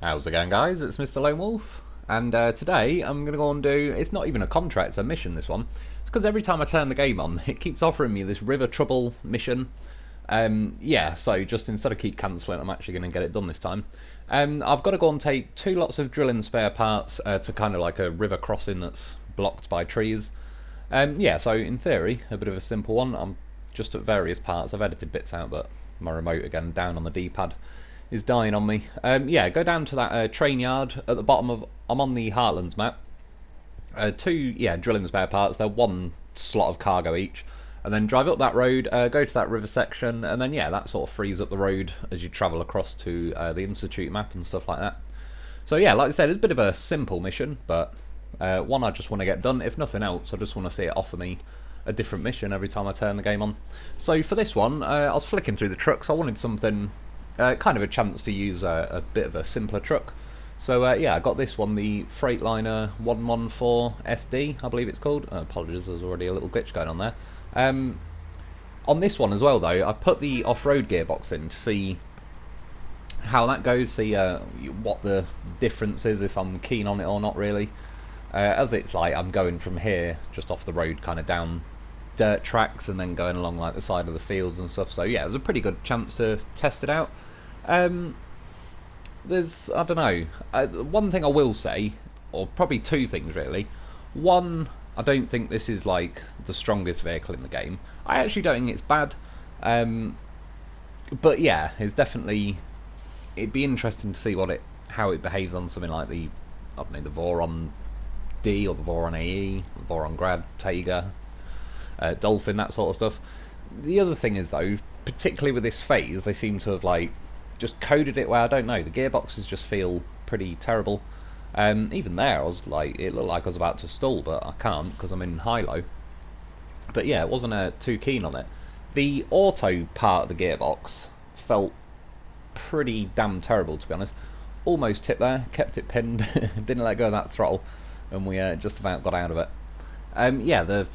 How's it going, guys? It's Mr. Lone Wolf, and today I'm going to go and do, it's not even a contract, it's a mission, this one. It's because every time I turn the game on, it keeps offering me this River Trouble mission. Yeah, so just instead of keep cancelling, I'm actually going to get it done this time. I've got to go and take 2 lots of drilling spare parts to kind of like a river crossing that's blocked by trees. Yeah, so in theory, a bit of a simple one. I'm just at various parts. I've edited bits out, but my remote, again, down on the D-pad, is dying on me. Yeah, go down to that train yard at the bottom of... I'm on the Heartlands map. 2, yeah, drilling spare parts. They're 1 slot of cargo each. And then drive up that road, go to that river section, and then, yeah, that sort of frees up the road as you travel across to the Institute map and stuff like that. So, yeah, like I said, it's a bit of a simple mission, but one I just want to get done. If nothing else, I just want to see it offer me a different mission every time I turn the game on. So for this one, I was flicking through the trucks. I wanted something, kind of a chance to use a bit of a simpler truck. So yeah, I got this one, the Freightliner 114 SD, I believe it's called. Apologies, there's already a little glitch going on there. On this one as well, though, I put the off-road gearbox in to see how that goes, see what the difference is, if I'm keen on it or not, really. As it's like I'm going from here, just off the road, kind of down dirt tracks and then going along like the side of the fields and stuff. So yeah, it was a pretty good chance to test it out. There's, I don't know, one thing I will say, or probably 2 things really. One, I don't think this is like the strongest vehicle in the game. I actually don't think it's bad. But yeah, it's definitely, it'd be interesting to see how it behaves on something like the, I don't know, the Voron D or the Voron AE, the Voron Grad, Taiga, Dolphin, that sort of stuff. The other thing is, though, particularly with this phase, they seem to have like just coded it where, I don't know, the gearboxes just feel pretty terrible. Even there, I was like, it looked like I was about to stall, but I can't because I'm in high-low. But yeah, it wasn't too keen on it. The auto part of the gearbox felt pretty damn terrible, to be honest. Almost tipped there, kept it pinned, didn't let go of that throttle, and we just about got out of it. Yeah,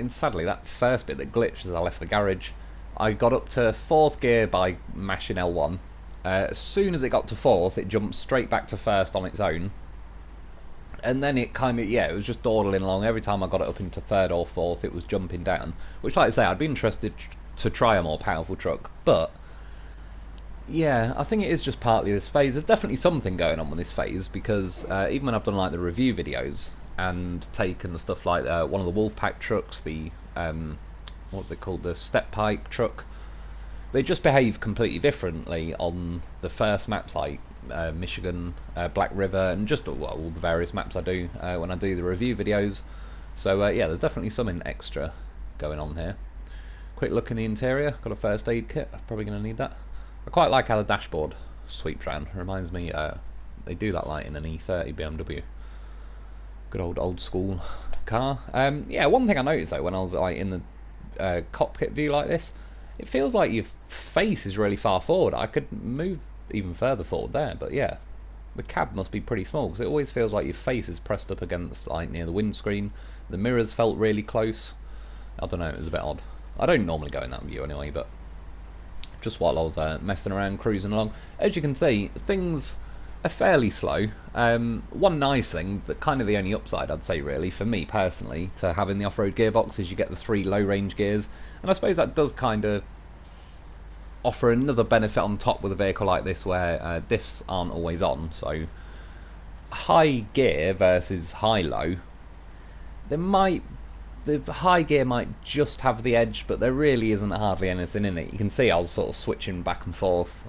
sadly, that first bit that glitched as I left the garage, I got up to 4th gear by mashing L1. As soon as it got to 4th, it jumped straight back to 1st on its own. And then it kind of, yeah, it was just dawdling along. Every time I got it up into 3rd or 4th, it was jumping down. Which, like I say, I'd be interested to try a more powerful truck. But, yeah, I think it is just partly this phase. There's definitely something going on with this phase, because even when I've done like the review videos and taken stuff like one of the Wolfpack trucks, the what's it called, the Step Pike truck, they just behave completely differently on the first maps, like Michigan, Black River, and just all the various maps I do when I do the review videos. So yeah, there's definitely something extra going on here. Quick look in the interior, got a first aid kit, I'm probably going to need that. I quite like how the dashboard sweeps around. Reminds me, they do that like in an E30 BMW. Good old school car. Yeah, one thing I noticed though when I was like in the cockpit view like this, it feels like your face is really far forward. I could move even further forward there, but yeah, the cab must be pretty small because it always feels like your face is pressed up against like near the windscreen. The mirrors felt really close. I don't know, it was a bit odd. I don't normally go in that view anyway, but just while I was messing around, cruising along. As you can see, things are fairly slow. One nice thing, that kind of the only upside I'd say really, for me personally, to having the off-road gearbox is you get the 3 low-range gears, and I suppose that does kind of offer another benefit on top with a vehicle like this where diffs aren't always on, so high gear versus high-low, the high gear might just have the edge, but there really isn't hardly anything in it. You can see I was sort of switching back and forth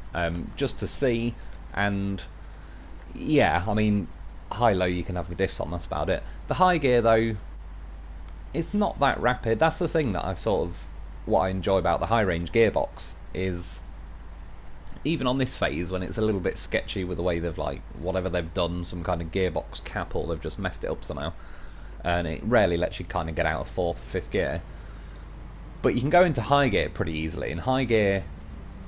just to see, and yeah, I mean, high-low you can have the diffs on, that's about it. The high gear though, it's not that rapid. That's the thing that what I enjoy about the high-range gearbox, is even on this phase when it's a little bit sketchy with the way they've like, whatever they've done, some kind of gearbox cap, or they've just messed it up somehow, and it rarely lets you kind of get out of 4th or 5th gear. But you can go into high gear pretty easily, and high gear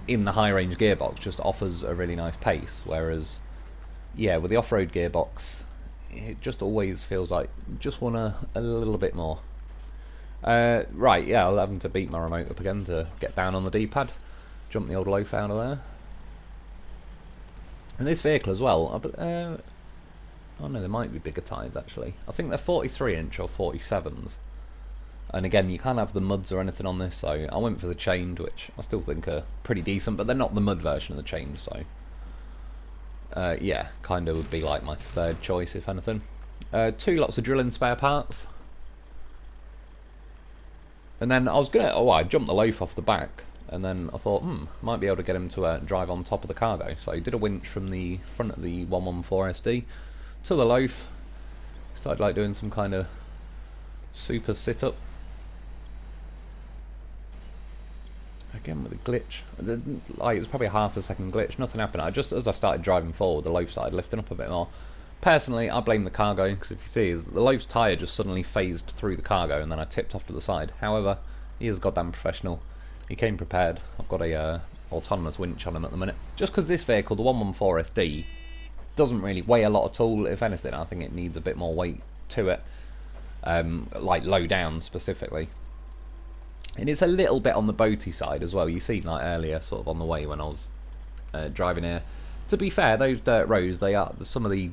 in the high range gearbox just offers a really nice pace, whereas yeah, with the off-road gearbox it just always feels like just want a little bit more. Right, yeah, I'll have to beat my remote up again to get down on the D-pad. Jump the old loaf out of there. And this vehicle as well, oh no, there might be bigger tyres actually. I think they're 43 inch or 47s. And again, you can't have the muds or anything on this, so I went for the chained, which I still think are pretty decent, but they're not the mud version of the chained, so yeah, kind of would be like my third choice if anything. 2 lots of drilling spare parts. And then I was I jumped the Lo4f off the back, and then I thought, might be able to get him to drive on top of the cargo. So I did a winch from the front of the 114SD to the Lo4f. Started like doing some kind of super sit-up. Again with a glitch. Like, it was probably a half a second glitch, nothing happened. Just as I started driving forward, the Lo4f started lifting up a bit more. Personally, I blame the cargo, because if you see, the Lo4f's tyre just suddenly phased through the cargo and then I tipped off to the side. However, he is goddamn professional. He came prepared. I've got a autonomous winch on him at the minute. Just because this vehicle, the 114SD, doesn't really weigh a lot at all. If anything, I think it needs a bit more weight to it. Like low down specifically. And it's a little bit on the boaty side as well. You see, like earlier, sort of on the way when I was driving here. To be fair, those dirt roads, some of the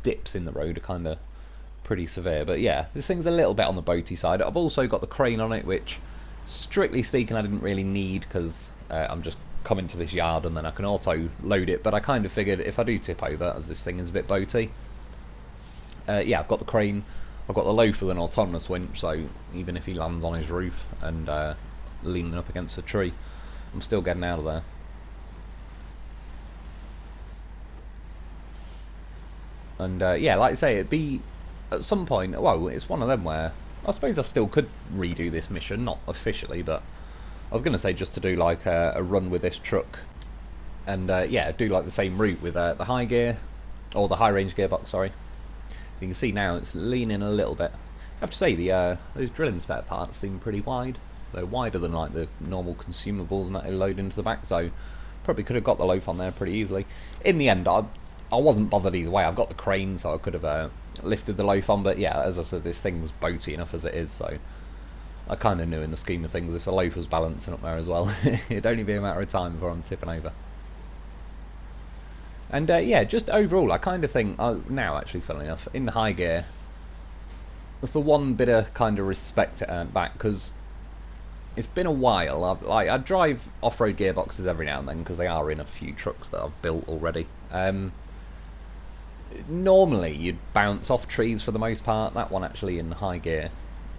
dips in the road are kind of pretty severe. But yeah, this thing's a little bit on the boaty side. I've also got the crane on it, which, strictly speaking, I didn't really need because I'm just coming to this yard and then I can auto load it. But I kind of figured if I do tip over, as this thing is a bit boaty. Yeah, I've got the crane. I've got the Lo4f with an autonomous winch, so even if he lands on his roof and leaning up against a tree, I'm still getting out of there. And yeah, like I say, it'd be at some point, well, it's one of them where I suppose I still could redo this mission, not officially, but I was going to say just to do like a run with this truck and yeah, do like the same route with the high gear, or the high range gearbox, sorry. You can see now it's leaning a little bit. I have to say, those drilling spare parts seem pretty wide. They're wider than like the normal consumables and that they load into the back, so probably could have got the Lo4f on there pretty easily. In the end, I wasn't bothered either way. I've got the crane, so I could have lifted the Lo4f on, but yeah, as I said, this thing's boaty enough as it is, so I kind of knew in the scheme of things if the Lo4f was balancing up there as well, it'd only be a matter of time before I'm tipping over. And yeah, just overall, I kind of think, now actually, funnily enough, in the high gear, there's the one bit of kind of respect to earn back, because it's been a while. I drive off-road gearboxes every now and then, because they are in a few trucks that I've built already. Normally, you'd bounce off trees for the most part. That one actually in high gear,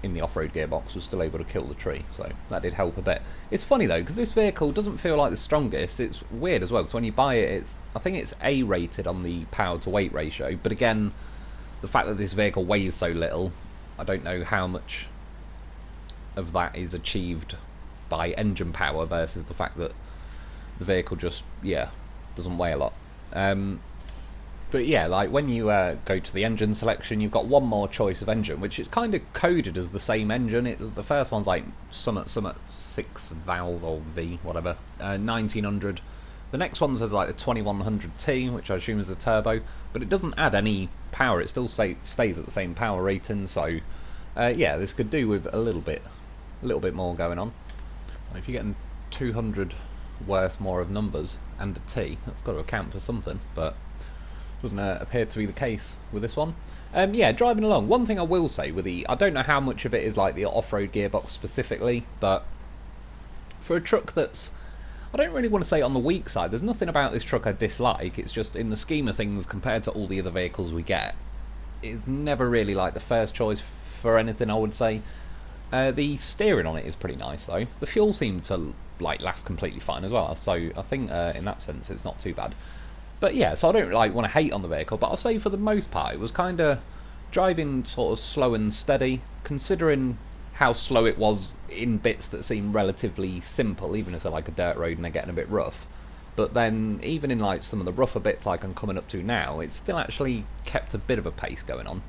in the off-road gearbox, was still able to kill the tree, so that did help a bit. It's funny though, because this vehicle doesn't feel like the strongest. It's weird as well, because when you buy it, I think it's A rated on the power to weight ratio, but again, the fact that this vehicle weighs so little, I don't know how much of that is achieved by engine power versus the fact that the vehicle just, yeah, doesn't weigh a lot. But yeah, like when you go to the engine selection, you've got one more choice of engine, which is kind of coded as the same engine. The first one's like Summit 6 valve or V, whatever, 1900. The next one says like the 2100T, which I assume is a turbo, but it doesn't add any power. It still stays at the same power rating. So yeah, this could do with a little bit more going on. If you're getting 200 worth more of numbers and a T, that's got to account for something, but doesn't appear to be the case with this one. Yeah, driving along, one thing I will say with I don't know how much of it is like the off-road gearbox specifically, but for a truck that's, I don't really want to say on the weak side, there's nothing about this truck I dislike. It's just in the scheme of things compared to all the other vehicles we get, it's never really like the first choice for anything, I would say. The steering on it is pretty nice though. The fuel seemed to like last completely fine as well, so I think in that sense it's not too bad. But yeah, so I don't like want to hate on the vehicle, but I'll say for the most part it was kind of driving sort of slow and steady, considering how slow it was in bits that seem relatively simple, even if they're like a dirt road and they're getting a bit rough. But then even in like some of the rougher bits like I'm coming up to now, it's still actually kept a bit of a pace going on.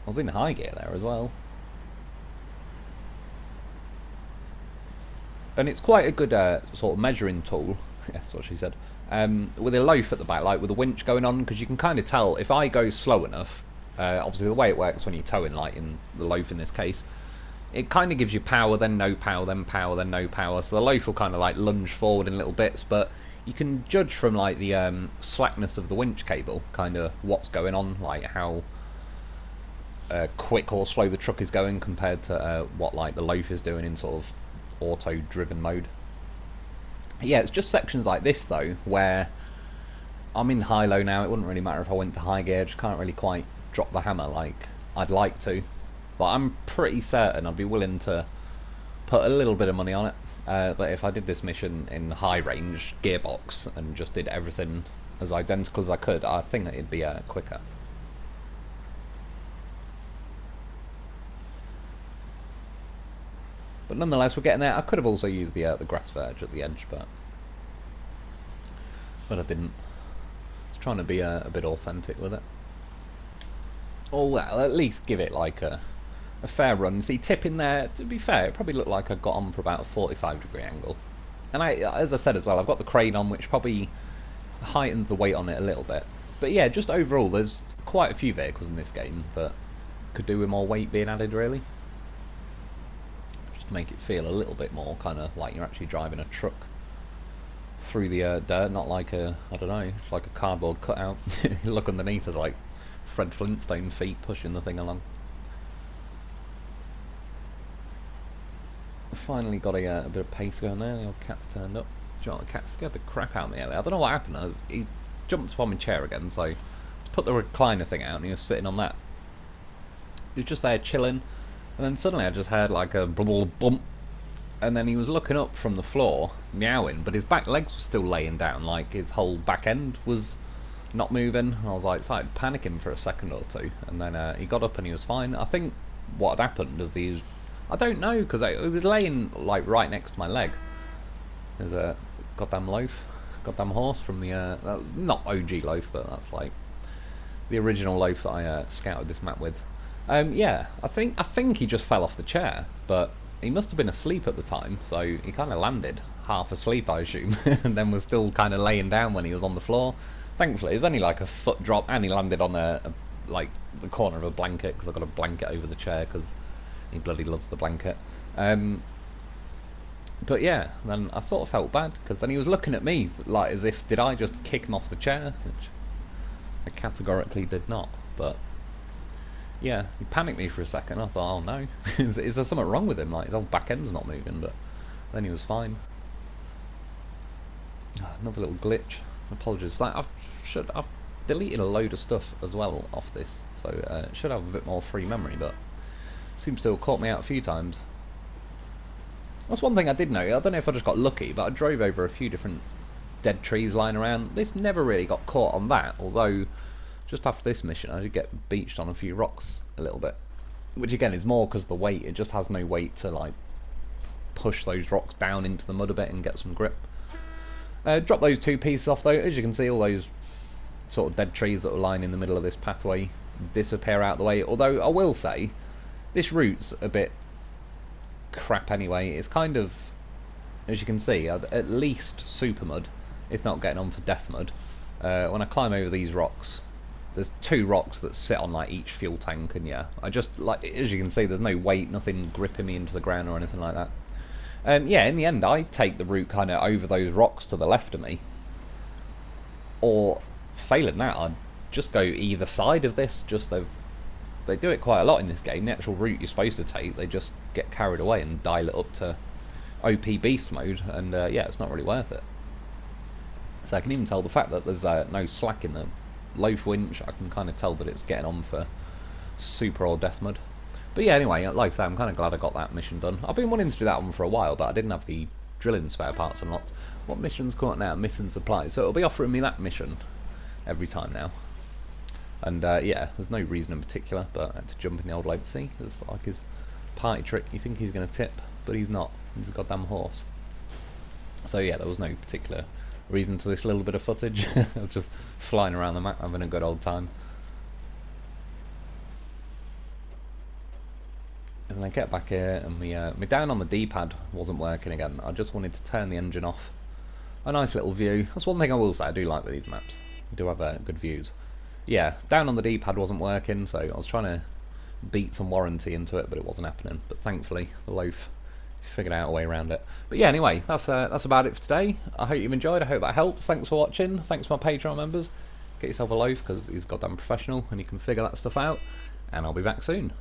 I was in high gear there as well. And it's quite a good sort of measuring tool, that's what she said, with a Lo4f at the back, like with a winch going on, because you can kind of tell if I go slow enough, obviously the way it works when you're towing, like in the Lo4f in this case, it kind of gives you power, then no power, then power, then no power. So the loaf will kind of like lunge forward in little bits, but you can judge from like the slackness of the winch cable, kind of what's going on, like how quick or slow the truck is going compared to what like the loaf is doing in sort of auto-driven mode. Yeah, it's just sections like this though where I'm in high-low now. It wouldn't really matter if I went to high gear. Just can't really quite drop the hammer like I'd like to. But I'm pretty certain I'd be willing to put a little bit of money on it. That if I did this mission in high range gearbox and just did everything as identical as I could, I think that it'd be quicker. But nonetheless, we're getting there. I could have also used the grass verge at the edge, but I didn't. I was trying to be a bit authentic with it. Or well, at least give it like a fair run. See, tip in there, to be fair, it probably looked like I got on for about a 45-degree angle. And as I said as well, I've got the crane on, which probably heightened the weight on it a little bit. But yeah, just overall, there's quite a few vehicles in this game that could do with more weight being added, really. Just to make it feel a little bit more kind of like you're actually driving a truck through the dirt, not like I don't know, it's like a cardboard cutout. You look underneath, there's like Fred Flintstone feet pushing the thing along. Finally got a bit of pace going there. The old cat's turned up. Do you know what, the cat scared the crap out of me earlier. I don't know what happened. He jumped upon my chair again, so I put the recliner thing out and he was sitting on that. He was just there chilling, and then suddenly I just heard like a bump, and then he was looking up from the floor, meowing, but his back legs were still laying down, like his whole back end was not moving. I was like, started panicking for a second or two, and then he got up and he was fine. I think what had happened is he was, I don't know, because it was laying like right next to my leg. There's a goddamn loaf, goddamn horse from the not OG loaf, but that's like the original loaf that I scouted this map with. Yeah, I think he just fell off the chair, but he must have been asleep at the time, so he kind of landed half asleep, I assume, and then was still kind of laying down when he was on the floor. Thankfully, it was only like a foot drop, and he landed on like the corner of a blanket, because I've got a blanket over the chair, because he bloody loves the blanket. But yeah, then I sort of felt bad, because then he was looking at me like as if, did I just kick him off the chair? Which I categorically did not, but yeah, he panicked me for a second. I thought, oh no, is there something wrong with him? Like his whole back end's not moving, but then he was fine. Another little glitch. Apologies for that. I've deleted a load of stuff as well off this, so it should have a bit more free memory, but seems to have caught me out a few times. That's one thing I did know. I don't know if I just got lucky, but I drove over a few different dead trees lying around. This never really got caught on that, although just after this mission I did get beached on a few rocks a little bit, which again is more because of the weight. It just has no weight to like push those rocks down into the mud a bit and get some grip. Drop those two pieces off though. As you can see, all those sort of dead trees that were lying in the middle of this pathway disappear out the way, although I will say this route's a bit crap anyway. It's kind of, as you can see, at least super mud, if not getting on for death mud. When I climb over these rocks, there's two rocks that sit on like each fuel tank, and yeah, I just, like, as you can see, there's no weight, nothing gripping me into the ground or anything like that. Yeah, in the end I take the route kind of over those rocks to the left of me, or failing that I'd just go either side of this. Just they do it quite a lot in this game. The actual route you're supposed to take, they just get carried away and dial it up to OP beast mode, and yeah, it's not really worth it. So I can even tell the fact that there's no slack in the loaf winch, I can kind of tell that it's getting on for super or death mud. But yeah, anyway, like I say, I'm kind of glad I got that mission done. I've been wanting to do that one for a while, but I didn't have the drilling spare parts unlocked. What mission's come up now? Missing supplies. So it'll be offering me that mission every time now. And yeah, there's no reason in particular, but I had to jump in the old loaf. See, it's like his party trick. You think he's going to tip, but he's not. He's a goddamn horse. So yeah, there was no particular reason to this little bit of footage. I was just flying around the map, having a good old time. And then I get back here, and my down on the D-pad wasn't working again. I just wanted to turn the engine off. A nice little view. That's one thing I will say I do like with these maps. They do have good views. Yeah, down on the D-pad wasn't working, so I was trying to beat some warranty into it, but it wasn't happening. But thankfully, the loaf figured out a way around it. But yeah, anyway, that's about it for today. I hope you've enjoyed. I hope that helps. Thanks for watching. Thanks to my Patreon members. Get yourself a loaf because he's goddamn professional and he can figure that stuff out. And I'll be back soon.